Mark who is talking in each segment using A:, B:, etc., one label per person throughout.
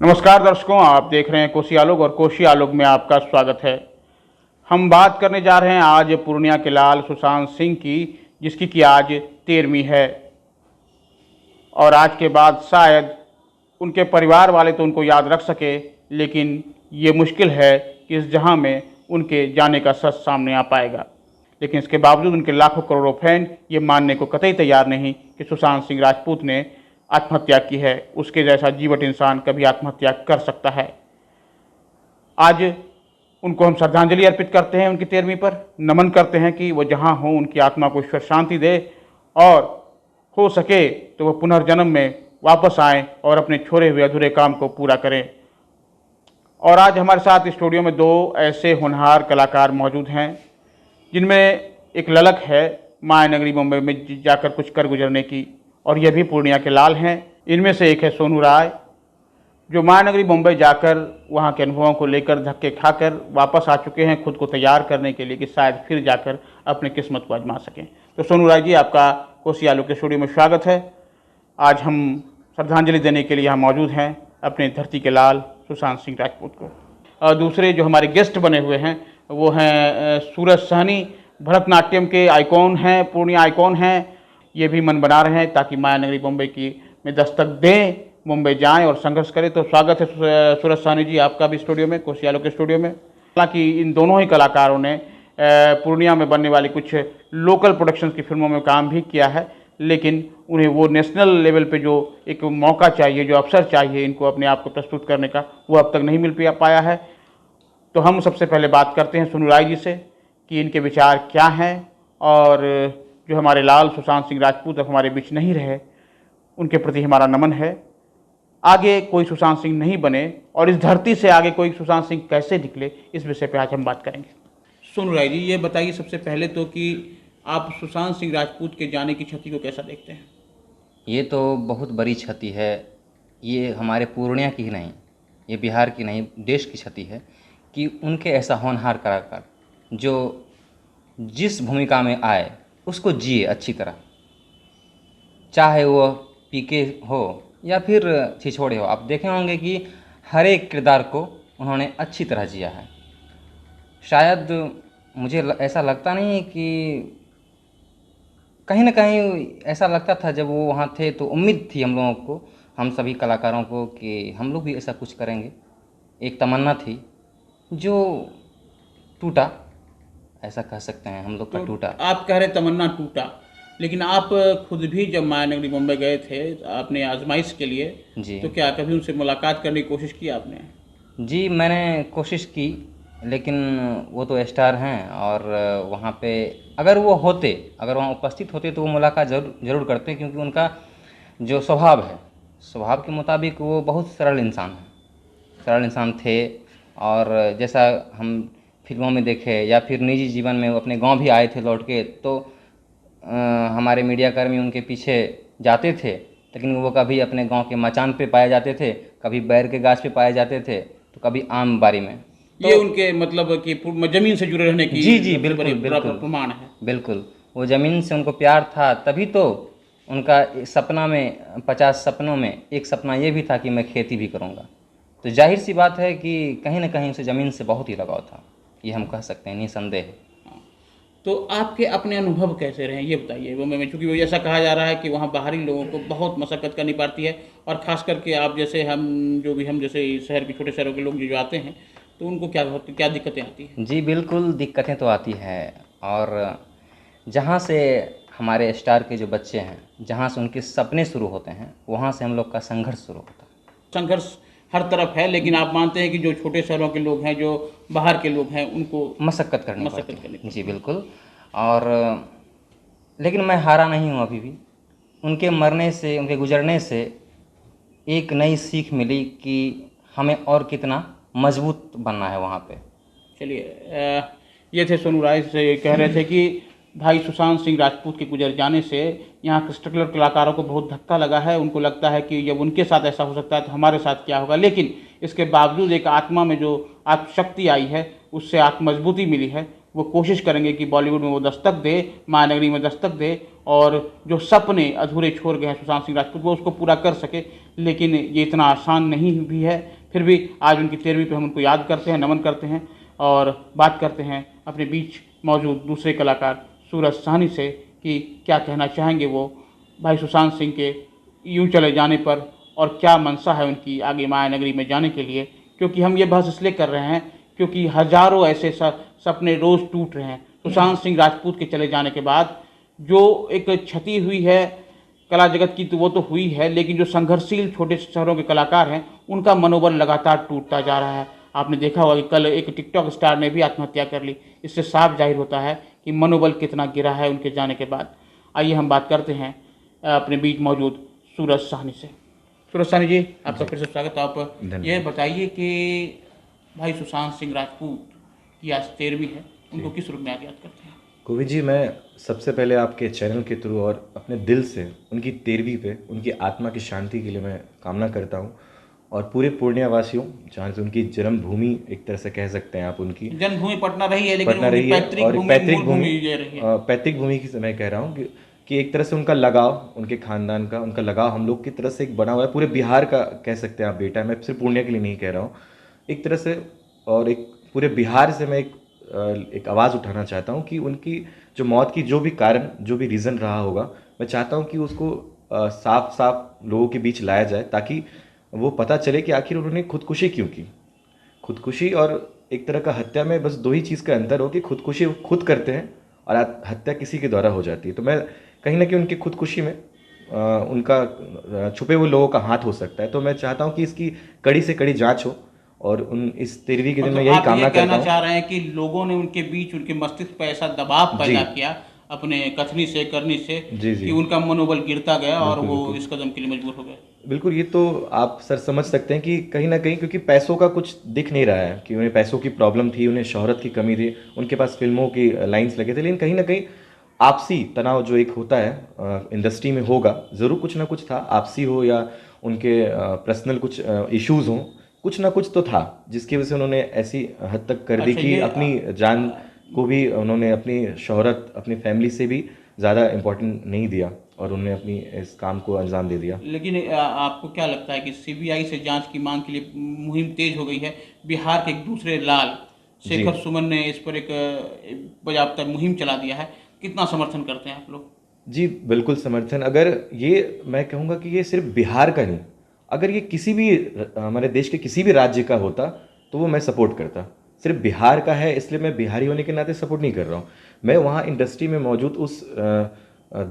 A: नमस्कार दर्शकों, आप देख रहे हैं कोसी आलोक और कोसी आलोक में आपका स्वागत है। हम बात करने जा रहे हैं आज पूर्णिया के लाल सुशांत सिंह की, जिसकी कि आज 13वीं है। और आज के बाद शायद उनके परिवार वाले तो उनको याद रख सके, लेकिन ये मुश्किल है कि इस जहां में उनके जाने का सच सामने आ पाएगा। लेकिन इसके बावजूद उनके लाखों करोड़ों फैन ये मानने को कतई तैयार नहीं कि सुशांत सिंह राजपूत ने आत्महत्या की है। उसके जैसा जीवट इंसान कभी आत्महत्या कर सकता है। आज उनको हम श्रद्धांजलि अर्पित करते हैं, उनकी 13वीं पर नमन करते हैं कि वो जहाँ हो उनकी आत्मा को ईश्वर शांति दे, और हो सके तो वो पुनर्जन्म में वापस आएँ और अपने छोड़े हुए अधूरे काम को पूरा करें। और आज हमारे साथ स्टूडियो में दो ऐसे होनहार कलाकार मौजूद हैं, जिनमें एक ललक है माया नगरी मुंबई में जाकर कुछ कर गुजरने की, और यह भी पूर्णिया के लाल हैं। इनमें से एक है सोनू राय, जो महानगरी मुंबई जाकर वहां के अनुभवों को लेकर धक्के खाकर वापस आ चुके हैं, खुद को तैयार करने के लिए कि शायद फिर जाकर अपनी किस्मत को आजमा सकें। तो सोनू राय जी, आपका कोसी आलोक के स्टूडियो में स्वागत है। आज हम श्रद्धांजलि देने के लिए यहाँ मौजूद हैं अपने धरती के लाल सुशांत सिंह राजपूत को। और दूसरे जो हमारे गेस्ट बने हुए हैं वो हैं सूरज सहनी, भरतनाट्यम के आइकॉन हैं, पूर्णिया आइकॉन हैं। ये भी मन बना रहे हैं ताकि माया नगरी मुंबई की में दस्तक दें, मुंबई जाएं और संघर्ष करें। तो स्वागत है सूरज सहनी जी आपका भी स्टूडियो में, कोसी आलोक के स्टूडियो में। हालांकि इन दोनों ही कलाकारों ने पूर्णिया में बनने वाली कुछ लोकल प्रोडक्शंस की फिल्मों में काम भी किया है, लेकिन उन्हें वो नेशनल लेवल पे जो एक मौका चाहिए, जो अवसर चाहिए इनको अपने आप को प्रस्तुत करने का, वो अब तक नहीं मिल पाया है। तो हम सबसे पहले बात करते हैं सोनू राय जी से कि इनके विचार क्या हैं, और जो हमारे लाल सुशांत सिंह राजपूत अब हमारे बीच नहीं रहे, उनके प्रति हमारा नमन है। आगे कोई सुशांत सिंह नहीं बने और इस धरती से आगे कोई सुशांत सिंह कैसे निकले, इस विषय पे आज हम बात करेंगे। सोनू राय जी, ये बताइए सबसे पहले तो कि आप सुशांत सिंह राजपूत के जाने की क्षति को कैसा देखते हैं?
B: ये तो बहुत बड़ी क्षति है। ये हमारे पूर्णिया की ही नहीं, ये बिहार की नहीं, देश की क्षति है कि उनके ऐसा होनहार कलाकार जो जिस भूमिका में आए उसको जिए अच्छी तरह, चाहे वो पीके हो या फिर छिछोड़े हो। आप देखे होंगे कि हर एक किरदार को उन्होंने अच्छी तरह जिया है। शायद मुझे ऐसा लगता नहीं है कि कहीं ना कहीं ऐसा लगता था जब वो वहाँ थे तो उम्मीद थी हम लोगों को, हम सभी कलाकारों को, कि हम लोग भी ऐसा कुछ करेंगे। एक तमन्ना थी जो टूटा, ऐसा कह सकते हैं, हम लोग का टूटा।
A: आप कह रहे तमन्ना टूटा, लेकिन आप खुद भी जब माया नगरी मुंबई गए थे अपने आजमाइश के लिए
B: जी,
A: तो क्या कभी उनसे मुलाकात करने की कोशिश की आपने?
B: जी मैंने कोशिश की, लेकिन वो तो स्टार हैं और वहाँ पे अगर वो होते, अगर वहाँ उपस्थित होते तो वो मुलाकात ज़रूर करते, क्योंकि उनका जो स्वभाव है, स्वभाव के मुताबिक वो बहुत सरल इंसान है, सरल इंसान थे। और जैसा हम फिल्मों में देखे या फिर निजी जीवन में वो अपने गांव भी आए थे लौट के, तो हमारे मीडियाकर्मी उनके पीछे जाते थे, लेकिन वो कभी अपने गांव के मचान पे पाए जाते थे, कभी बैर के गाछ पे पाए जाते थे, तो कभी आम बारी में।
A: ये उनके मतलब कि जमीन से जुड़े रहने की
B: जी बिल्कुल बिल्कुल
A: प्रमाण है।
B: बिल्कुल, वो ज़मीन से उनको प्यार था, तभी तो उनका सपना में 50 सपनों में एक सपना ये भी था कि मैं खेती भी करूँगा। तो जाहिर सी बात है कि कहीं ना कहीं उसे ज़मीन से बहुत ही लगाव था, ये हम कह सकते हैं निसंदेह।
A: तो आपके अपने अनुभव कैसे रहे ये बताइए। वो मैं चूँकि वो ऐसा कहा जा रहा है कि वहाँ बाहरी लोगों को बहुत मशक्क़त करनी पड़ती है, और ख़ास करके आप जैसे हम जैसे शहर के छोटे शहरों के लोग जो आते हैं तो उनको क्या दिक्कतें आती हैं?
B: जी बिल्कुल, दिक्कतें तो आती हैं। और जहाँ से हमारे स्टार के जो बच्चे हैं, जहाँ से उनके सपने शुरू होते हैं, वहाँ से हम लोग का संघर्ष शुरू होता है।
A: संघर्ष हर तरफ है, लेकिन आप मानते हैं कि जो छोटे शहरों के लोग हैं, जो बाहर के लोग हैं, उनको
B: मशक्क़त करनी पड़ती है। जी बिल्कुल। और लेकिन मैं हारा नहीं हूँ अभी भी। उनके मरने से, उनके गुजरने से एक नई सीख मिली कि हमें और कितना मजबूत बनना है वहाँ पे।
A: चलिए, ये थे सोनू राय से कह रहे थे कि भाई सुशांत सिंह राजपूत के गुजर जाने से यहाँ के स्ट्रगलर कलाकारों को बहुत धक्का लगा है। उनको लगता है कि जब उनके साथ ऐसा हो सकता है तो हमारे साथ क्या होगा, लेकिन इसके बावजूद एक आत्मा में जो आत्मशक्ति आई है, उससे आत्म मजबूती मिली है। वो कोशिश करेंगे कि बॉलीवुड में वो दस्तक दे, महानगरी में दस्तक दे, और जो सपने अधूरे छोड़ गए हैं सुशांत सिंह राजपूत, वो उसको पूरा कर सके। लेकिन ये इतना आसान नहीं भी है, फिर भी आज उनकी 13वीं पे हम उनको याद करते हैं, नमन करते हैं और बात करते हैं अपने बीच मौजूद दूसरे कलाकार सूरज साहनी से कि क्या कहना चाहेंगे वो भाई सुशांत सिंह के यूं चले जाने पर और क्या मंशा है उनकी आगे माया नगरी में जाने के लिए। क्योंकि हम ये बहस इसलिए कर रहे हैं क्योंकि हजारों ऐसे सपने रोज़ टूट रहे हैं। सुशांत सिंह राजपूत के चले जाने के बाद जो एक क्षति हुई है कला जगत की तो वो तो हुई है, लेकिन जो संघर्षशील छोटे शहरों के कलाकार हैं उनका मनोबल लगातार टूटता जा रहा है। आपने देखा होगा कि कल एक टिकटॉक स्टार ने भी आत्महत्या कर ली। इससे साफ जाहिर होता है कि मनोबल कितना गिरा है उनके जाने के बाद। आइए हम बात करते हैं अपने बीच मौजूद सूरज साहनी से। सूरज साहनी जी, आपका फिर से स्वागत है। आप ये बताइए कि भाई सुशांत सिंह राजपूत की आज 13वीं है, उनको किस रूप में आप याद करते हैं?
C: कोविद जी, मैं सबसे पहले आपके चैनल के थ्रू और अपने दिल से उनकी 13वीं पे उनकी आत्मा की शांति के लिए मैं कामना करता हूँ। और पूरे पूर्णिया वासियों, जहाँ से उनकी जन्मभूमि एक तरह से कह सकते हैं आप, उनकी
A: जन्मभूमि पटना रही है, लेकिन
C: पटना रही है और पैतृक भूमि की मैं कह रहा हूँ कि एक तरह से उनका लगाव, उनके खानदान का उनका लगाव हम लोग की तरह से एक बना हुआ है। पूरे बिहार का कह सकते हैं आप बेटा है, मैं सिर्फ पूर्णिया के लिए नहीं कह रहा हूँ एक तरह से। और एक पूरे बिहार से मैं एक आवाज़ उठाना चाहता हूँ कि उनकी जो मौत की जो भी कारण, जो भी रीज़न रहा होगा, मैं चाहता हूँ कि उसको साफ साफ लोगों के बीच लाया जाए ताकि वो पता चले कि आखिर उन्होंने खुदकुशी क्यों की। खुदकुशी और एक तरह का हत्या में बस दो ही चीज़ का अंतर हो कि खुदकुशी वो खुद करते हैं और हत्या किसी के द्वारा हो जाती है। तो मैं कहीं ना कहीं उनकी खुदकुशी में उनका छुपे हुए लोगों का हाथ हो सकता है। तो मैं चाहता हूँ कि इसकी कड़ी से कड़ी जांच हो और उन इस 13वीं के दिन मैं यही कामना करता हूँ।
A: कहना चाह रहे हैं कि लोगों ने उनके बीच, उनके मस्तिष्क पर ऐसा दबाव पैदा किया अपने कथनी से, करनी से, कि उनका मनोबल गिरता गया और वो इस कदम के लिए मजबूर हो गए।
C: बिल्कुल, ये तो आप सर समझ सकते हैं कि कहीं ना कहीं क्योंकि पैसों का कुछ दिख नहीं रहा है कि उन्हें पैसों की प्रॉब्लम थी, उन्हें शोहरत की कमी थी, उनके पास फिल्मों की लाइंस लगे थे, लेकिन कहीं ना कहीं आपसी तनाव जो एक होता है इंडस्ट्री में होगा, ज़रूर कुछ ना कुछ था, आपसी हो या उनके पर्सनल कुछ इश्यूज़ हों, कुछ ना कुछ तो था जिसकी वजह से उन्होंने ऐसी हद तक कर दी कि अपनी जान को भी उन्होंने अपनी शोहरत, अपनी फैमिली से भी ज़्यादा इम्पोर्टेंट नहीं दिया और उन्होंने अपनी इस काम को अंजाम दे दिया।
A: लेकिन आपको क्या लगता है कि सीबीआई से जांच की मांग के लिए मुहिम तेज हो गई है? बिहार के एक दूसरे लाल शेखर सुमन ने इस पर एक बाकायदा मुहिम चला दिया है। कितना समर्थन करते हैं आप लोग?
C: जी बिल्कुल समर्थन। अगर ये मैं कहूँगा कि ये सिर्फ बिहार का नहीं, अगर ये किसी भी हमारे देश के किसी भी राज्य का होता तो वो मैं सपोर्ट करता। सिर्फ बिहार का है इसलिए मैं बिहारी होने के नाते सपोर्ट नहीं कर रहा हूँ। मैं वहाँ इंडस्ट्री में मौजूद उस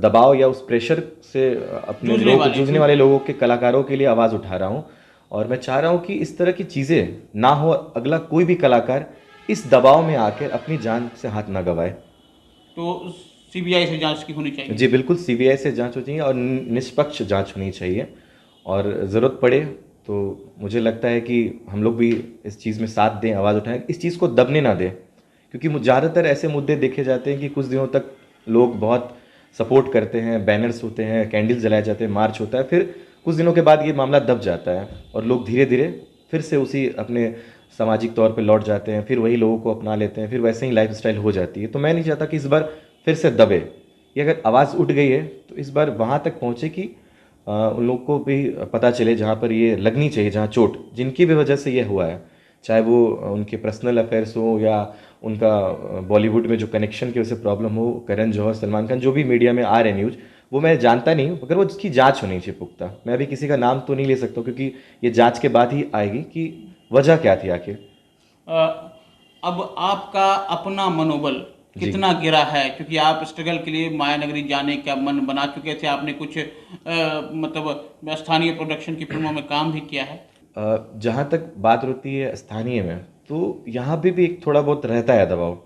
C: दबाव या उस प्रेशर से अपने जूझने वाले लोगों के, कलाकारों के लिए आवाज़ उठा रहा हूँ। और मैं चाह रहा हूँ कि इस तरह की चीज़ें ना हो, अगला कोई भी कलाकार इस दबाव में आकर अपनी जान से हाथ ना गवाए।
A: तो सीबीआई से जांच की होनी चाहिए?
C: जी बिल्कुल, सीबीआई से जांच होनी चाहिए और निष्पक्ष जांच होनी चाहिए। और ज़रूरत पड़े तो मुझे लगता है कि हम लोग भी इस चीज़ में साथ दें, आवाज़ उठाएं, इस चीज़ को दबने ना दें। क्योंकि ज़्यादातर ऐसे मुद्दे देखे जाते हैं कि कुछ दिनों तक लोग बहुत सपोर्ट करते हैं, बैनर्स होते हैं, कैंडल्स जलाए जाते हैं, मार्च होता है, फिर कुछ दिनों के बाद ये मामला दब जाता है और लोग धीरे धीरे फिर से उसी अपने सामाजिक तौर पे लौट जाते हैं, फिर वही लोगों को अपना लेते हैं, फिर वैसे ही लाइफस्टाइल हो जाती है। तो मैं नहीं चाहता कि इस बार फिर से दबे। ये अगर आवाज़ उठ गई है तो इस बार वहाँ तक पहुँचे कि उन लोग को भी पता चले जहाँ पर ये लगनी चाहिए, जहाँ चोट जिनकी भी वजह से ये हुआ है, चाहे वो उनके पर्सनल अफेयर्स हो या उनका बॉलीवुड में जो कनेक्शन की वजह से प्रॉब्लम हो, करण जौहर, सलमान खान, जो भी मीडिया में आ रहे न्यूज़, वो मैं जानता नहीं हूँ, मगर वो उसकी जांच होनी चाहिए पुख्ता। मैं अभी किसी का नाम तो नहीं ले सकता क्योंकि ये जांच के बाद ही आएगी कि वजह क्या थी आखिर।
A: अब आपका अपना मनोबल कितना गिरा है? क्योंकि आप स्ट्रगल के लिए माया नगरी जाने का मन बना चुके थे, आपने कुछ मतलब स्थानीय प्रोडक्शन की फिल्मों में काम भी किया है।
C: जहाँ तक बात होती है स्थानीय में, तो यहाँ पे भी एक थोड़ा बहुत रहता है दबाव,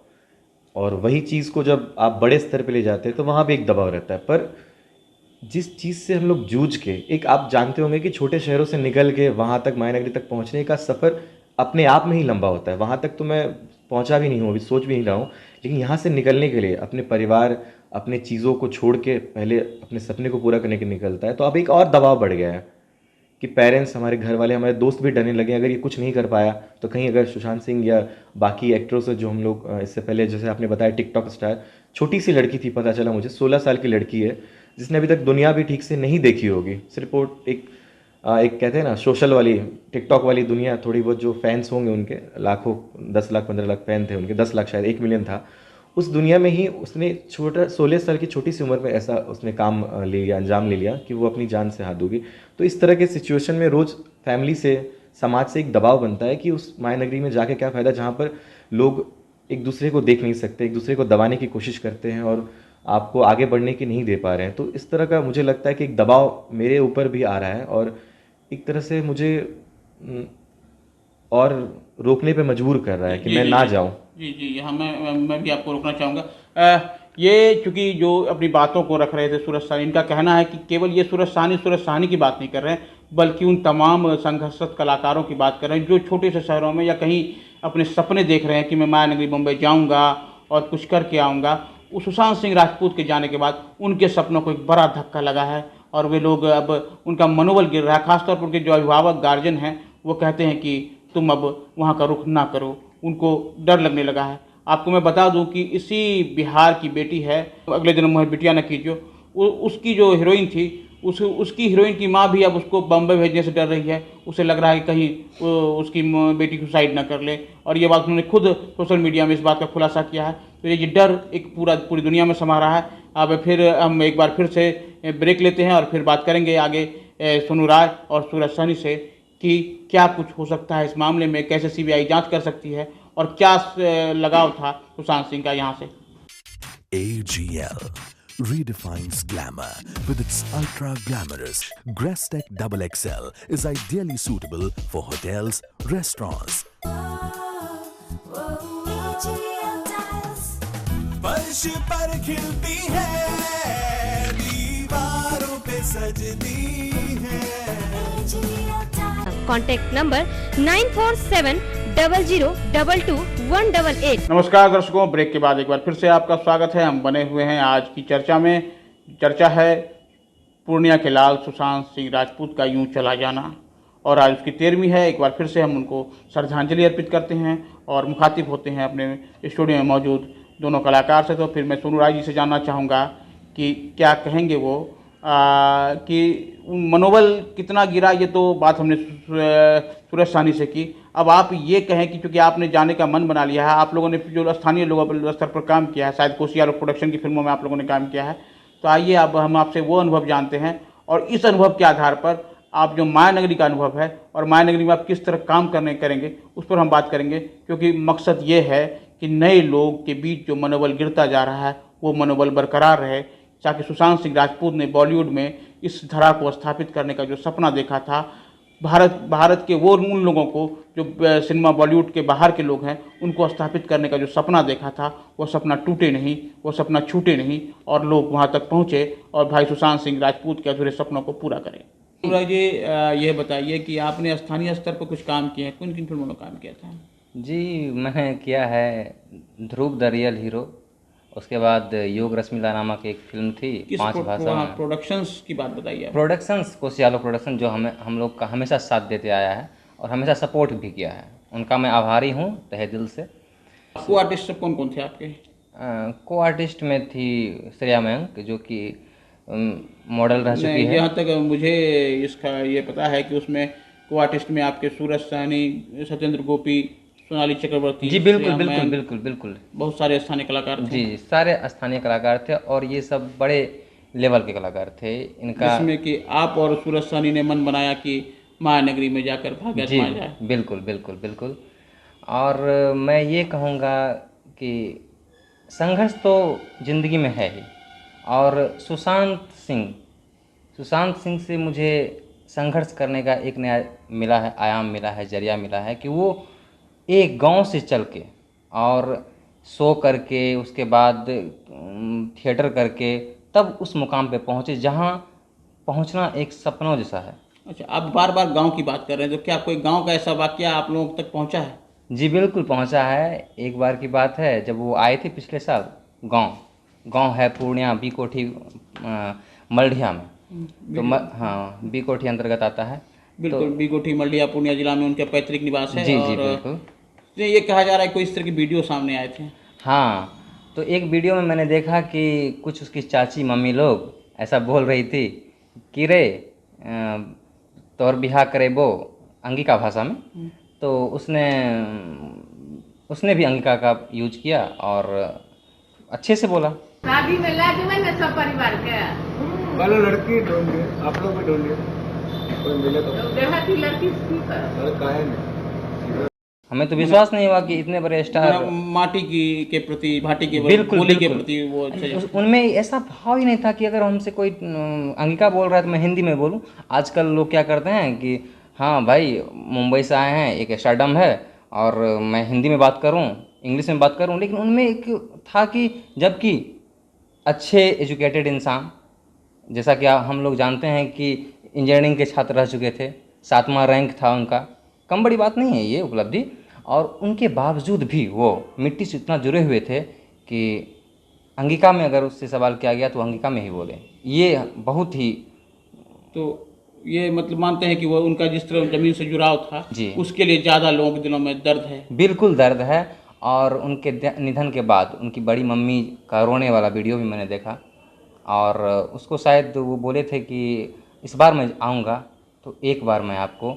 C: और वही चीज़ को जब आप बड़े स्तर पे ले जाते हैं तो वहाँ भी एक दबाव रहता है। पर जिस चीज़ से हम लोग जूझ के, एक आप जानते होंगे कि छोटे शहरों से निकल के वहाँ तक माया नगरी तक पहुँचने का सफ़र अपने आप में ही लंबा होता है। वहाँ तक तो मैं पहुँचा भी नहीं हूँ, अभी सोच भी नहीं रहा हूँ, लेकिन यहाँ से निकलने के लिए अपने परिवार, अपने चीज़ों को छोड़ के पहले अपने सपने को पूरा करने के निकलता है। तो अब एक और दबाव बढ़ गया है कि पेरेंट्स, हमारे घर वाले, हमारे दोस्त भी डरने लगे, अगर ये कुछ नहीं कर पाया तो कहीं अगर सुशांत सिंह या बाकी एक्टरों से जो हम लोग इससे पहले, जैसे आपने बताया टिकटॉक स्टार, छोटी सी लड़की थी, पता चला मुझे 16 साल की लड़की है जिसने अभी तक दुनिया भी ठीक से नहीं देखी होगी, सिर्फ वो एक एक कहते हैं ना सोशल वाली टिकटॉक वाली दुनिया, थोड़ी बहुत जो फैंस होंगे उनके लाखों, 10 लाख 15 लाख फैन थे उनके, 10 लाख शायद 1 मिलियन था, उस दुनिया में ही उसने छोटा 16 साल की छोटी सी उम्र में ऐसा उसने काम ले लिया, अंजाम ले लिया कि वो अपनी जान से हाथ धोगी। तो इस तरह के सिचुएशन में रोज़ फैमिली से, समाज से एक दबाव बनता है कि उस मायानगरी में जाके क्या फ़ायदा, जहाँ पर लोग एक दूसरे को देख नहीं सकते, एक दूसरे को दबाने की कोशिश करते हैं और आपको आगे बढ़ने की नहीं दे पा रहे हैं। तो इस तरह का मुझे लगता है कि एक दबाव मेरे ऊपर भी आ रहा है और एक तरह से मुझे और रोकने पे मजबूर कर रहा है कि मैं ना जाऊं।
A: जी जी, यहाँ मैं भी आपको रोकना चाहूँगा। ये चूंकि जो अपनी बातों को रख रहे थे सूरज साहनी, इनका कहना है कि केवल ये सूरज साहनी की बात नहीं कर रहे हैं, बल्कि उन तमाम संघर्षरत कलाकारों की बात कर रहे हैं जो छोटे से शहरों में या कहीं अपने सपने देख रहे हैं कि मैं मायानगरी मुंबई जाऊँगा और कुछ करके आऊँगा। उस सुशांत सिंह राजपूत के जाने के बाद उनके सपनों को एक बड़ा धक्का लगा है और वे लोग अब उनका मनोबल गिर रहा है। खासतौर पर उनके जो अभिभावक गार्जियन हैं वो कहते हैं कि तुम अब वहाँ का रुख ना करो, उनको डर लगने लगा है। आपको मैं बता दूं कि इसी बिहार की बेटी है, अगले दिन मुझे बिटिया न कीजिए, उसकी जो हीरोइन थी, उसकी हीरोइन की माँ भी अब उसको बम्बई भेजने से डर रही है। उसे लग रहा है कि कहीं उसकी बेटी सुसाइड ना कर ले, और ये बात उन्होंने खुद सोशल मीडिया में इस बात का खुलासा किया है। तो ये डर एक पूरी दुनिया में समा रहा है। अब फिर हम एक बार फिर से ब्रेक लेते हैं और फिर बात करेंगे आगे सोनू राय और सूरज साहनी से कि क्या कुछ हो सकता है इस मामले में, कैसे सीबीआई जांच कर सकती है और क्या लगाव था सुशांत सिंह का यहाँ से।
D: AGL redefines glamour with its ultra glamorous Grestec Double XL is ideally suitable for hotels, restaurants.
E: फर्श पर खिलती है, दीवारों पे सजती है।
F: Contact number 9470022188।
A: नमस्कार दर्शकों, ब्रेक के बाद एक बार फिर से आपका स्वागत है। हम बने हुए हैं आज की चर्चा में। चर्चा है पूर्णिया के लाल सुशांत सिंह राजपूत का यूं चला जाना, और आज उसकी 13वीं है। एक बार फिर से हम उनको श्रद्धांजलि अर्पित करते हैं और मुखातिब होते हैं अपने स्टूडियो में मौजूद दोनों कलाकार से। तो फिर मैं सोनू राय जी से जानना चाहूँगा कि क्या कहेंगे वो कि मनोबल कितना गिरा। ये तो बात हमने सूरज साहनी से की। अब आप ये कहें कि चूँकि आपने जाने का मन बना लिया है, आप लोगों ने जो स्थानीय लोगों स्तर पर काम किया है, शायद कोसी आलोक प्रोडक्शन की फिल्मों में आप लोगों ने काम किया है, तो आइए अब हम आपसे वो अनुभव जानते हैं और इस अनुभव के आधार पर आप जो मायानगरी का अनुभव है और मायानगरी में आप किस तरह काम करेंगे उस पर हम बात करेंगे। क्योंकि मकसद ये है कि नए लोग के बीच जो मनोबल गिरता जा रहा है वो मनोबल बरकरार रहे, ताकि सुशांत सिंह राजपूत ने बॉलीवुड में इस धरा को स्थापित करने का जो सपना देखा था, भारत के वो उन लोगों को जो सिनेमा बॉलीवुड के बाहर के लोग हैं उनको स्थापित करने का जो सपना देखा था, वो सपना टूटे नहीं, वो सपना छूटे नहीं और लोग वहाँ तक पहुँचे और भाई सुशांत सिंह राजपूत के अधूरे सपनों को पूरा करें। सूरज जी, ये बताइए कि आपने स्थानीय स्तर पर कुछ काम किए हैं, किन किन फिल्मों में काम किया था?
B: जी, मैंने किया है ध्रुव द रियल हीरो, उसके बाद योग रश्मिला नामक एक फिल्म थी, 5 भाषा में।
A: प्रोडक्शंस की बात बताइए आप।
B: प्रोडक्शंस कोसी आलोक प्रोडक्शन जो हम लोग का हमेशा साथ देते आया है और हमेशा सपोर्ट भी किया है, उनका मैं आभारी हूँ तहे दिल से।
A: को आर्टिस्ट सब कौन कौन थे आपके?
B: को आर्टिस्ट में थी श्रेया मयंक, जो कि मॉडल रह चुकी है।
A: यहाँ तक मुझे इसका ये पता है कि उसमें को आर्टिस्ट में आपके सूरज साहनी, सत्येंद्र गोपी, सोनाली चक्रवर्ती।
B: जी बिल्कुल बिल्कुल बिल्कुल बिल्कुल,
A: बहुत सारे स्थानीय कलाकार थे।
B: जी, सारे स्थानीय कलाकार थे और ये सब बड़े लेवल के कलाकार थे। इनका
A: जिसमें कि आप और सूरज साहनी ने मन बनाया कि मायानगरी में जाकर भाग्य आजमाया जाए।
B: बिल्कुल बिल्कुल बिल्कुल। और मैं ये कहूँगा कि संघर्ष तो ज़िंदगी में है ही, और सुशांत सिंह से मुझे संघर्ष करने का एक नया मिला है, आयाम मिला है, जरिया मिला है कि वो एक गांव से चल के और शो करके उसके बाद थिएटर करके तब उस मुकाम पे पहुँचे जहाँ पहुँचना एक सपनों जैसा है।
A: अच्छा, आप बार बार गांव की बात कर रहे हैं, तो क्या कोई गांव का ऐसा वाकया आप लोगों तक पहुंचा है?
B: जी बिल्कुल पहुँचा है। एक बार की बात है, जब वो आए थे पिछले साल, गांव है पूर्णिया बी कोठी मल्ढिया में, तो हाँ बी कोठी अंतर्गत आता है।
A: बिल्कुल, बी कोठी मल्ढिया पूर्णिया जिला में उनका पैतृक निवास है।
B: जी
A: और
B: जी बिल्कुल।
A: ये कहा जा रहा है कोई इस तरह की वीडियो सामने आए थे।
B: हाँ, तो एक वीडियो में मैंने देखा कि कुछ उसकी चाची मम्मी लोग ऐसा बोल रही थी कि रे तो और बिहा करे वो अंगिका भाषा में, तो उसने भी अंगिका का यूज किया और अच्छे से बोला।
G: शादी में ला देवे ना सब परिवार के,
H: वाला लड़की ढूंढिए, आप लोग भी ढूंढिए, कोई मिले तो।
G: देहाती लड़की की कर
H: अरे काहे नहीं,
B: हमें तो विश्वास नहीं हुआ कि इतने बड़े स्टार
A: माटी की के प्रति, भाटी के
B: बिल्कुल,
A: बोली के
B: बिल्कुल।
A: प्रति वो अच्छा
B: उनमें ऐसा भाव ही नहीं था कि अगर हमसे कोई अंगिका बोल रहा है तो मैं हिंदी में बोलूं। आजकल लोग क्या करते हैं कि हाँ भाई मुंबई से आए हैं, एक स्टारडम है और मैं हिंदी में बात करूं, इंग्लिश में बात करूं, लेकिन उनमें एक था कि जबकि अच्छे एजुकेटेड इंसान, जैसा कि हम लोग जानते हैं कि इंजीनियरिंग के छात्र रह चुके थे, 7वां रैंक था उनका, कम बड़ी बात नहीं है ये उपलब्धि, और उनके बावजूद भी वो मिट्टी से इतना जुड़े हुए थे कि अंगिका में अगर उससे सवाल किया गया तो अंगिका में ही बोले। ये बहुत ही,
A: तो ये मतलब मानते हैं कि वो उनका जिस तरह जमीन से जुड़ाव था
B: जी।
A: उसके लिए ज़्यादा लोगों के दिलों में दर्द है।
B: बिल्कुल दर्द है। और उनके निधन के बाद उनकी बड़ी मम्मी का रोने वाला वीडियो भी मैंने देखा, और उसको शायद वो बोले थे कि इस बार मैं आऊँगा तो एक बार मैं आपको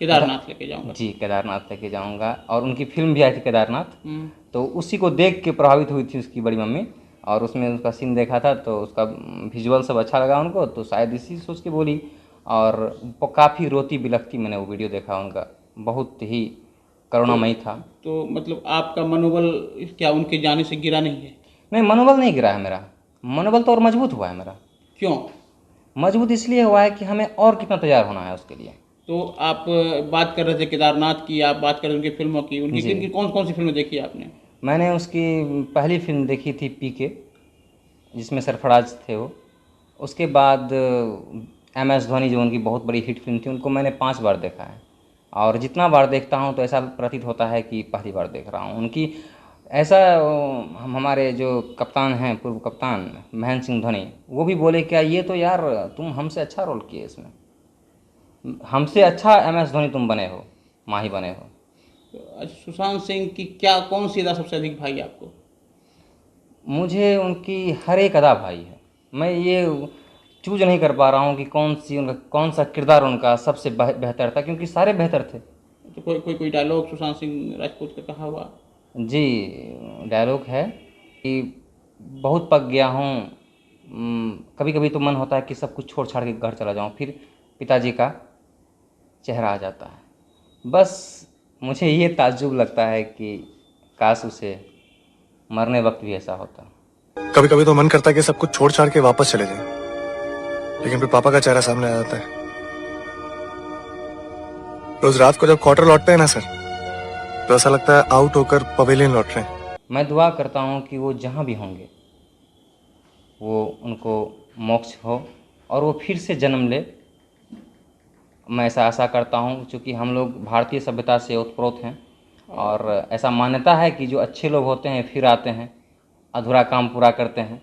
A: केदारनाथ लेके जाऊंगा।
B: जी केदारनाथ लेके जाऊंगा। और उनकी फिल्म भी आई थी केदारनाथ,
A: हम्म।
B: तो उसी को देख के प्रभावित हुई थी उसकी बड़ी मम्मी, और उसमें उसका सीन देखा था तो उसका विजुअल सब अच्छा लगा उनको, तो शायद इसी सोच के बोली। और काफ़ी रोती बिलखती मैंने वो वीडियो देखा उनका, बहुत ही करुणामयी था।
A: तो मतलब आपका मनोबल क्या उनके जाने से गिरा नहीं है?
B: नहीं, मनोबल नहीं गिरा है मेरा, मनोबल तो और मजबूत हुआ है मेरा।
A: क्यों?
B: मजबूत इसलिए हुआ है कि हमें और कितना तैयार होना है उसके लिए।
A: तो आप बात कर रहे थे केदारनाथ की, आप बात कर रहे थे उनकी फिल्मों की, उनकी
B: जी।
A: किन कौन कौन सी फिल्में देखी आपने?
B: मैंने उसकी पहली फिल्म देखी थी पीके, जिसमें सरफराज थे वो। उसके बाद MS धोनी जो उनकी बहुत बड़ी हिट फिल्म थी, उनको मैंने 5 बार देखा है, और जितना बार देखता हूँ तो ऐसा प्रतीत होता है कि पहली बार देख रहा हूँ उनकी। ऐसा हम हमारे जो कप्तान हैं, पूर्व कप्तान महेंद्र सिंह धोनी, वो भी बोले क्या ये तो यार तुम हमसे अच्छा रोल किए इसमें, हमसे अच्छा MS धोनी तुम बने हो, माही बने हो।
A: तो सुशांत सिंह की क्या कौन सी अदा सबसे अधिक भाई आपको?
B: मुझे उनकी हर एक अदा भाई है। मैं ये चूज नहीं कर पा रहा हूँ कि कौन सा किरदार उनका सबसे बेहतर था, क्योंकि सारे बेहतर थे।
A: तो कोई डायलॉग सुशांत सिंह राजपूत का कहा हुआ?
B: जी, डायलॉग है कि बहुत पक गया हूँ, कभी कभी तो मन होता है कि सब कुछ छोड़ छाड़ के घर चला जाऊँ, फिर पिताजी का चेहरा आ जाता है। बस मुझे ये ताज्जुब लगता है कि काश उसे मरने वक्त भी ऐसा होता।
I: कभी कभी तो मन करता है कि सब कुछ छोड़ छाड़ के वापस चले जाएं, लेकिन फिर पापा का चेहरा सामने आ जाता है। रोज रात को जब क्वार्टर लौटते हैं ना सर, तो ऐसा लगता है आउट होकर पवेलियन लौट रहे हैं।
B: मैं दुआ करता हूँ कि वो जहाँ भी होंगे वो उनको मोक्ष हो और वो फिर से जन्म ले। मैं ऐसा आशा करता हूँ, क्योंकि हम लोग भारतीय सभ्यता से ओतप्रोत हैं, और ऐसा मान्यता है कि जो अच्छे लोग होते हैं फिर आते हैं, अधूरा काम पूरा करते हैं,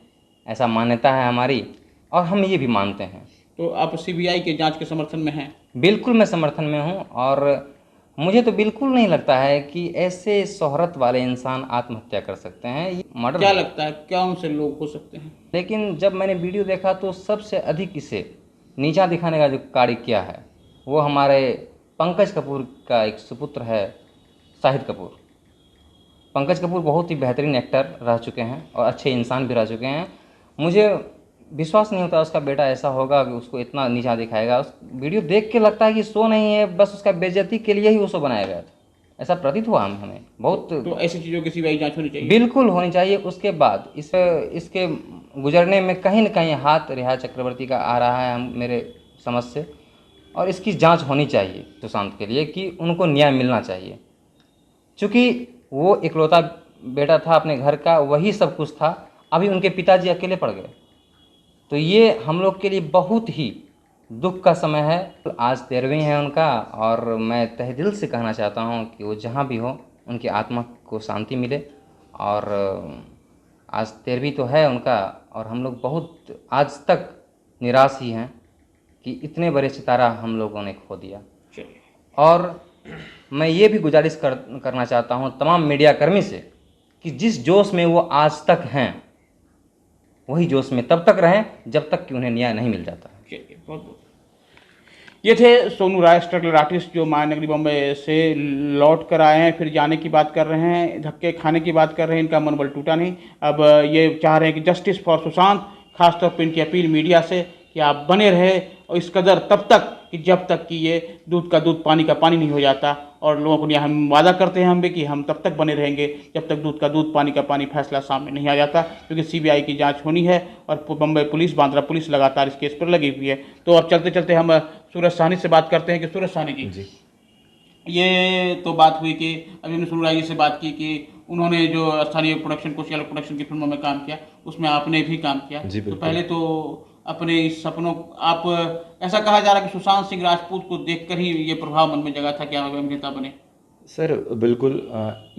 B: ऐसा मान्यता है हमारी, और हम ये भी मानते हैं।
A: तो आप CBI के जांच के समर्थन में हैं?
B: बिल्कुल मैं समर्थन में हूँ, और मुझे तो बिल्कुल नहीं लगता है कि ऐसे शोहरत वाले इंसान आत्महत्या कर सकते हैं। ये मर्डर
A: क्या
B: है।
A: लगता है कौन से लोग हो सकते हैं?
B: लेकिन जब मैंने वीडियो देखा तो सबसे अधिक इसे नीचा दिखाने का जो कार्य किया है वो हमारे पंकज कपूर का एक सुपुत्र है, शाहिद कपूर। पंकज कपूर बहुत ही बेहतरीन एक्टर रह चुके हैं और अच्छे इंसान भी रह चुके हैं। मुझे विश्वास नहीं होता उसका बेटा ऐसा होगा कि उसको इतना नीचा दिखाएगा। उस वीडियो देख के लगता है कि शो नहीं है, बस उसका बेइज्जती के लिए ही वो शो बनाया गया था, ऐसा प्रतीत हुआ हमें बहुत।
A: तो ऐसी चीज़ों की CBI जांच होनी चाहिए?
B: बिल्कुल होनी चाहिए। उसके बाद इसके गुजरने में कहीं न कहीं हाथ रिया चक्रवर्ती का आ रहा है मेरे समझ से, और इसकी जांच होनी चाहिए सुशांत के लिए कि उनको न्याय मिलना चाहिए। चूँकि वो इकलौता बेटा था अपने घर का, वही सब कुछ था, अभी उनके पिताजी अकेले पड़ गए, तो ये हम लोग के लिए बहुत ही दुख का समय है। आज 13वीं है उनका, और मैं तहे दिल से कहना चाहता हूँ कि वो जहाँ भी हो उनकी आत्मा को शांति मिले। और आज 13वीं तो है उनका, और हम लोग बहुत आज तक निराश ही हैं कि इतने बड़े सितारा हम लोगों ने खो दिया। और मैं ये भी गुजारिश करना चाहता हूँ तमाम मीडिया कर्मी से कि जिस जोश में वो आज तक हैं वही जोश में तब तक रहें जब तक कि उन्हें न्याय नहीं मिल जाता।
A: चलिए, बहुत बहुत ये थे सोनू राय, स्ट्रगलर आर्टिस्ट, जो मायानगरी बॉम्बे से लौट कर आए हैं, फिर जाने की बात कर रहे हैं, धक्के खाने की बात कर रहे हैं। इनका मनोबल टूटा नहीं। अब ये चाह रहे हैं कि जस्टिस फॉर सुशांत। खासतौर पर इनकी अपील मीडिया से कि आप बने रहे और इस कदर तब तक कि जब तक कि ये दूध का दूध पानी का पानी नहीं हो जाता। और लोगों को हम वादा करते हैं हम भी कि हम तब तक बने रहेंगे जब तक दूध का दूध पानी का पानी फैसला सामने नहीं आ जाता, क्योंकि सीबीआई की जांच होनी है और बम्बई पुलिस, बांद्रा पुलिस लगातार इस केस पर लगी हुई है। तो अब चलते चलते हम सूरज साहनी से बात करते हैं कि सूरज साहनी जी, ये तो बात हुई कि अभी हमने सोनू राय जी से बात की कि उन्होंने जो स्थानीय प्रोडक्शन, कोशियाल प्रोडक्शन की फिल्मों में काम किया, उसमें आपने भी काम किया। तो पहले तो अपने इस सपनों, आप ऐसा कहा जा रहा है कि सुशांत सिंह राजपूत को देखकर ही ये प्रभाव मन में जगा था कि आप अभिनेता बने।
C: सर बिल्कुल,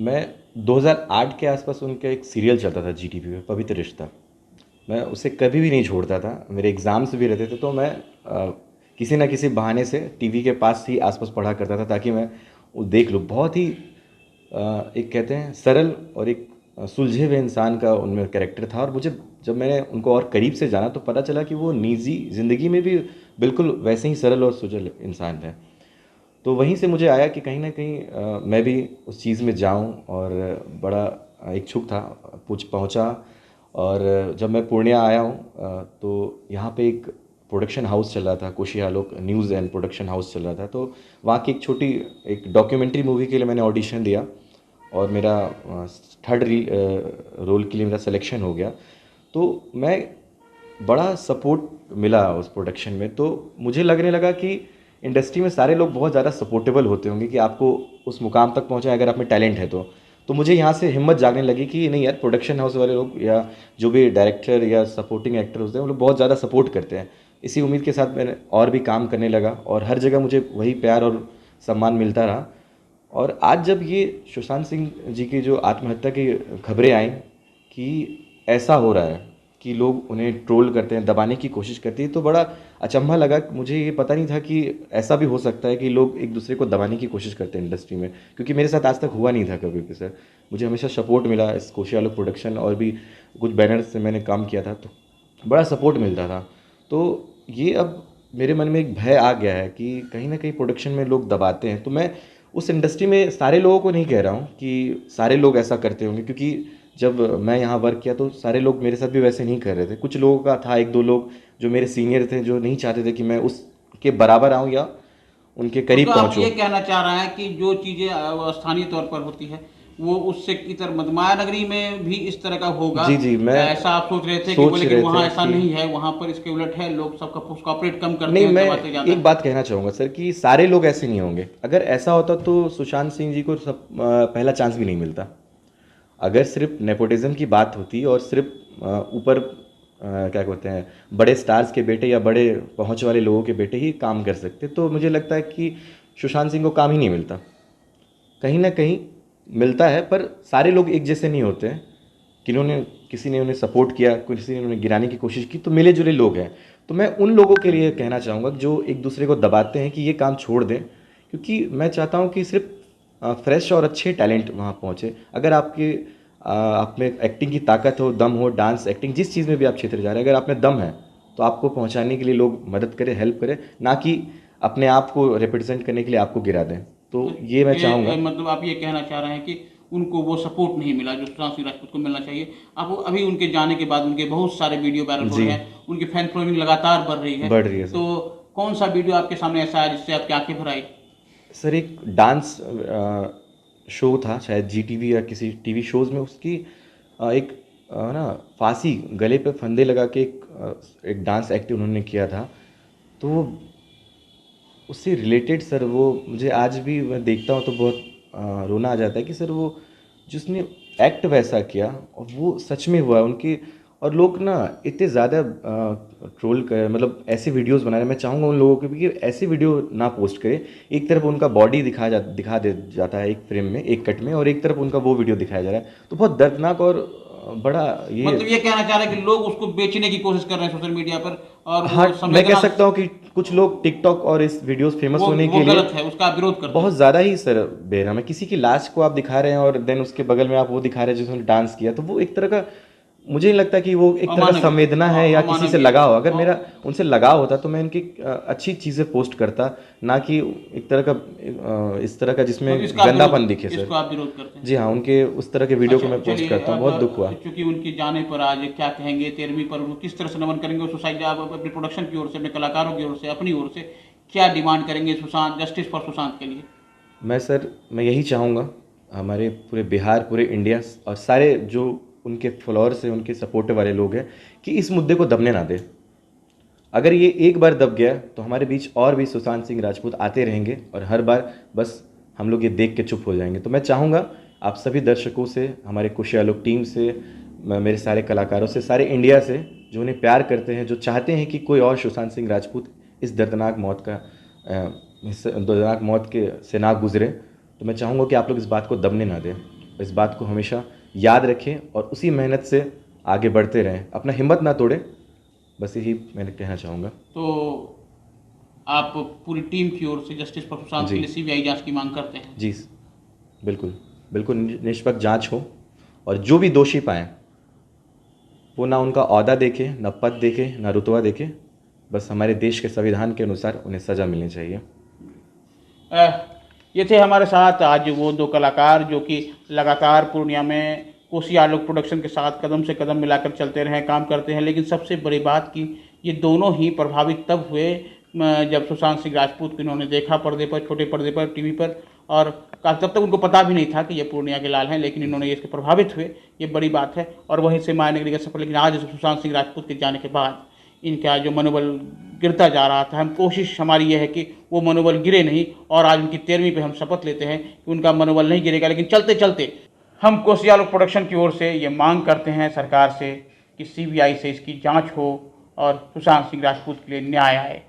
C: मैं 2008 के आसपास उनका एक सीरियल चलता था जीटीवी पे, पवित्र रिश्ता। मैं उसे कभी भी नहीं छोड़ता था। मेरे एग्ज़ाम्स भी रहते थे तो मैं किसी ना किसी बहाने से टीवी के पास ही आसपास पढ़ा करता था ताकि मैं वो देख लूँ। बहुत ही एक कहते हैं सरल और एक सुलझे हुए इंसान का उनमें कैरेक्टर था। और मुझे जब मैंने उनको और करीब से जाना तो पता चला कि वो निजी ज़िंदगी में भी बिल्कुल वैसे ही सरल और सुजल इंसान थे। तो वहीं से मुझे आया कि कहीं ना कहीं मैं भी उस चीज़ में जाऊं, और बड़ा इच्छुक था, पहुंचा। और जब मैं पूर्णिया आया हूं तो यहाँ पे एक प्रोडक्शन हाउस चल रहा था, कोशियालोक न्यूज़ एंड प्रोडक्शन हाउस चल रहा था। तो वहाँ की एक डॉक्यूमेंट्री मूवी के लिए मैंने ऑडिशन दिया और मेरा थर्ड रोल के लिए मेरा सिलेक्शन हो गया। तो मैं बड़ा सपोर्ट मिला उस प्रोडक्शन में। तो मुझे लगने लगा कि इंडस्ट्री में सारे लोग बहुत ज़्यादा सपोर्टेबल होते होंगे कि आपको उस मुकाम तक पहुँचाएं अगर आप में टैलेंट है तो मुझे यहाँ से हिम्मत जागने लगी कि नहीं यार, प्रोडक्शन हाउस वाले लोग या जो भी डायरेक्टर या सपोर्टिंग एक्टर होते हैं वो लोग बहुत ज़्यादा सपोर्ट करते हैं। इसी उम्मीद के साथ मैंने और भी काम करने लगा और हर जगह मुझे वही प्यार और सम्मान मिलता रहा। और आज जब ये सुशांत सिंह जी की जो आत्महत्या की खबरें आई कि ऐसा हो रहा है कि लोग उन्हें ट्रोल करते हैं, दबाने की कोशिश करते हैं, तो बड़ा अचंभा लगा। मुझे ये पता नहीं था कि ऐसा भी हो सकता है कि लोग एक दूसरे को दबाने की कोशिश करते हैं इंडस्ट्री में, क्योंकि मेरे साथ आज तक हुआ नहीं था कभी भी सर। मुझे हमेशा सपोर्ट मिला इस कोशियालोक प्रोडक्शन और भी कुछ बैनर्स से मैंने काम किया था तो बड़ा सपोर्ट मिलता था। तो ये अब मेरे मन में एक भय आ गया है कि कहीं ना कहीं प्रोडक्शन में लोग दबाते हैं। तो मैं उस इंडस्ट्री में सारे लोगों को नहीं कह रहा हूँ कि सारे लोग ऐसा करते होंगे, क्योंकि जब मैं यहाँ वर्क किया तो सारे लोग मेरे साथ भी वैसे नहीं कर रहे थे। कुछ लोगों का था, एक दो लोग जो मेरे सीनियर थे जो नहीं चाहते थे कि मैं उसके बराबर आऊँ या उनके करीब पहुँचूँ।
A: ये कहना चाह रहा है कि जो चीज़ें स्थानीय तौर पर होती है वो उससे की तरह मायानगरी में भी इस तरह का होगा।
C: जी, मैं
A: ऐसा आप सोच रहे थे कि बोले कि वहाँ ऐसा नहीं है, वहाँ पर इसके उलट है, लोग सबका कॉपरेट कम करते हैं।
C: नहीं, मैं एक बात कहना चाहूँगा सर कि सारे लोग ऐसे नहीं होंगे। अगर ऐसा होता तो सुशांत सिंह जी को पहला चांस भी नहीं मिलता। अगर सिर्फ नेपोटिज्म की बात होती और सिर्फ ऊपर क्या कहते हैं बड़े स्टार्स के बेटे या बड़े पहुंच वाले लोगों के बेटे ही काम कर सकते, तो मुझे लगता है कि सुशांत सिंह को काम ही नहीं मिलता। कहीं ना कहीं मिलता है, पर सारे लोग एक जैसे नहीं होते हैं। किसी ने उन्हें सपोर्ट किया, किसी ने उन्हें गिराने की कोशिश की, तो मिले जुले लोग हैं। तो मैं उन लोगों के लिए कहना चाहूँगा जो एक दूसरे को दबाते हैं कि ये काम छोड़ दें, क्योंकि मैं चाहता हूँ कि सिर्फ फ्रेश और अच्छे टैलेंट वहाँ पहुँचे। अगर आप में एक्टिंग की ताकत हो, दम हो, डांस, एक्टिंग, जिस चीज़ में भी आप क्षेत्र जा रहे हैं, अगर आप में दम है तो आपको पहुँचाने के लिए लोग मदद करें, हेल्प करें, ना कि अपने आप को रिप्रेजेंट करने के लिए आपको गिरा दें। तो ये मैं चाहूँगा।
A: मतलब आप ये कहना चाह रहे हैं कि उनको वो सपोर्ट नहीं मिला जो सुशांत सिंह राजपूत को मिलना चाहिए। अब अभी उनके जाने के बाद उनके बहुत सारे वीडियो वायरल हो रहे हैं, उनकी फैन फॉलोइंग लगातार बढ़ रही है। तो कौन सा वीडियो आपके सामने ऐसा है जिससे आपकी आंखें भर आई?
C: सर, एक डांस शो था, शायद जीटीवी या किसी टीवी शोज़ में, उसकी एक ना फांसी गले पे फंदे लगा के एक डांस एक्ट उन्होंने किया था। तो उससे रिलेटेड सर वो मुझे आज भी मैं देखता हूँ तो बहुत रोना आ जाता है कि सर वो जिसने एक्ट वैसा किया और वो सच में हुआ उनके, और लोग ना इतने ज़्यादा ट्रोल कर, मतलब ऐसे वीडियोस बना रहे हैं। मैं चाहूँगा उन लोगों के भी कि ऐसे वीडियो ना पोस्ट करें। एक तरफ उनका बॉडी दिखा दे जाता है एक फ्रेम में, एक कट में, और एक तरफ उनका वो वीडियो दिखाया जा रहा है। तो बहुत दर्दनाक और बड़ा ये
A: मतलब ये कहना चाह रहे हैं कि लोग उसको बेचने की कोशिश कर रहे हैं सोशल मीडिया पर। और
C: हाँ, मैं कह सकता हूँ कि कुछ लोग टिकटॉक और इस वीडियोस फेमस होने के लिए
A: गलत है, उसका विरोध करते हैं।
C: बहुत ज़्यादा ही सर बेरहम है। किसी की लाश को आप दिखा रहे हैं और देन उसके बगल में आप वो दिखा रहे हैं जिसने डांस किया, तो वो एक तरह का मुझे नहीं लगता कि वो एक तरह का संवेदना है या किसी से लगाव। अगर मेरा उनसे लगाव होता तो मैं इनकी अच्छी चीज़ें पोस्ट करता, ना कि एक तरह का इस तरह का जिसमें गंदापन दिखे सर।
A: इसको आप विरोध करते हैं?
C: जी हाँ, उनके उस तरह के वीडियो को मैं पोस्ट करता हूँ। बहुत दुख हुआ।
A: क्योंकि उनके जाने पर आज क्या कहेंगे 13वीं पर वो किस तरह से नमन करेंगे? सोसाइटी आप अपने प्रोडक्शन की ओर से, अपने कलाकारों की ओर से, अपनी ओर से क्या डिमांड करेंगे सुशांत, जस्टिस फॉर सुशांत के लिए?
C: मैं यही चाहूँगा हमारे पूरे बिहार, पूरे इंडिया और सारे जो उनके फॉलोअर्स हैं, उनके सपोर्टर वाले लोग हैं, कि इस मुद्दे को दबने ना दें। अगर ये एक बार दब गया तो हमारे बीच और भी सुशांत सिंह राजपूत आते रहेंगे और हर बार बस हम लोग ये देख के चुप हो जाएंगे। तो मैं चाहूँगा आप सभी दर्शकों से, हमारे खुशी आलोक टीम से, मेरे सारे कलाकारों से, सारे इंडिया से जो उन्हें प्यार करते हैं, जो चाहते हैं कि कोई और सुशांत सिंह राजपूत इस दर्दनाक मौत के से ना गुजरे, तो मैं चाहूँगा कि आप लोग इस बात को दबने ना दें, इस बात को हमेशा याद रखें और उसी मेहनत से आगे बढ़ते रहें, अपना हिम्मत ना तोड़ें। बस यही मैं कहना चाहूँगा।
A: तो आप पूरी टीम की ओर से जस्टिस फॉर सुशांत के लिए सीबीआई जांच की मांग करते हैं?
C: जी बिल्कुल, बिल्कुल निष्पक्ष जांच हो और जो भी दोषी पाएँ वो ना उनका ओहदा देखे, ना पद देखे, ना रुतबा देखे, बस हमारे देश के संविधान के अनुसार उन्हें सज़ा मिलनी चाहिए।
A: ये थे हमारे साथ आज वो दो कलाकार जो कि लगातार पूर्णिया में कोसी आलोक प्रोडक्शन के साथ कदम से कदम मिलाकर चलते रहे, काम करते हैं। लेकिन सबसे बड़ी बात कि ये दोनों ही प्रभावित तब हुए जब सुशांत सिंह राजपूत को इन्होंने देखा पर्दे पर, छोटे पर्दे पर, टीवी पर, और तब तक उनको पता भी नहीं था कि ये पूर्णिया के लाल हैं, लेकिन इन्होंने इसके प्रभावित हुए, ये बड़ी बात है। और वहीं से मायने के लिए सफल। लेकिन आज सुशांत सिंह राजपूत के जाने के बाद इनका जो मनोबल गिरता जा रहा था, हम कोशिश हमारी यह है कि वो मनोबल गिरे नहीं, और आज उनकी 13वीं पे हम शपथ लेते हैं कि उनका मनोबल नहीं गिरेगा। लेकिन चलते चलते हम कोसी आलोक प्रोडक्शन की ओर से ये मांग करते हैं सरकार से कि सीबीआई से इसकी जांच हो और सुशांत सिंह राजपूत के लिए न्याय आए।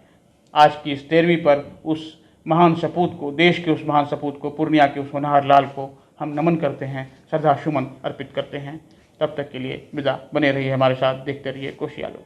A: आज की इस 13वीं पर उस महान सपूत को, देश के उस महान सपूत को, पूर्णिया के उस होनहार लाल को हम नमन करते हैं, श्रद्धा सुमन अर्पित करते हैं। तब तक के लिए विदा, बने रहिए हमारे साथ, देखते रहिए कोसी आलोक।